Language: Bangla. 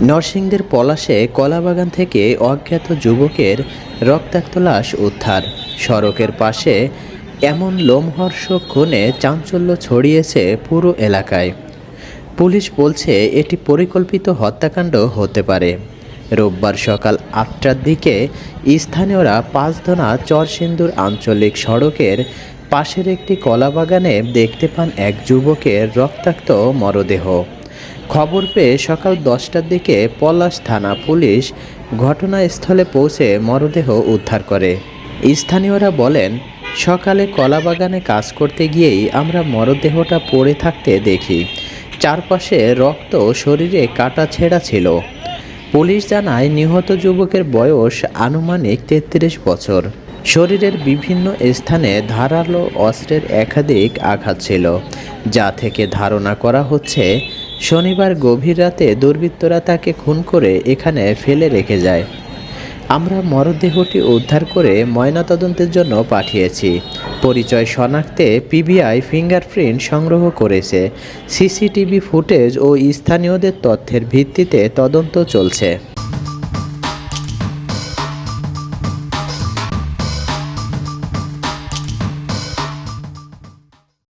নরসিংদীর পলাশে কলাবাগান থেকে অজ্ঞাত যুবকের রক্তাক্ত লাশ উদ্ধার। সড়কের পাশে এমন লোমহর্ষক খুনে চাঞ্চল্য ছড়িয়েছে পুরো এলাকায়। পুলিশ বলছে এটি পরিকল্পিত হত্যাকাণ্ড হতে পারে। রোববার সকাল ৮টার দিকে স্থানীয়রা পাঁচধনা চরসিন্দুর আঞ্চলিক সড়কের পাশের একটি কলাবাগানে দেখতে পান এক যুবকের রক্তাক্ত মরদেহ। খবর পেয়ে সকাল 10টার দিকে পলাশ থানা পুলিশ ঘটনাস্থলে পৌঁছে মরদেহ উদ্ধার করে। স্থানীয়রা বলেন, সকালে কলাবাগানে কাজ করতে গিয়েই আমরা মরদেহটা পড়ে থাকতে দেখি। চারপাশে রক্ত, শরীরে কাটা ছেঁড়া ছিল। পুলিশ জানায়, নিহত যুবকের বয়স আনুমানিক 33 বছর। শরীরের বিভিন্ন স্থানে ধারালো অস্ত্রের একাধিক আঘাত ছিল, যা থেকে ধারণা করা হচ্ছে শনিবার গভীর রাতে দুর্বৃত্তরা তাকে খুন করে এখানে ফেলে রেখে যায়। আমরা মরদেহটি উদ্ধার করে ময়নাতদন্তের জন্য পাঠিয়েছি। পরিচয় শনাক্তে পিবিআই ফিঙ্গারপ্রিন্ট সংগ্রহ করেছে। সিসিটিভি ফুটেজ ও স্থানীয়দের তথ্যের ভিত্তিতে তদন্ত চলছে।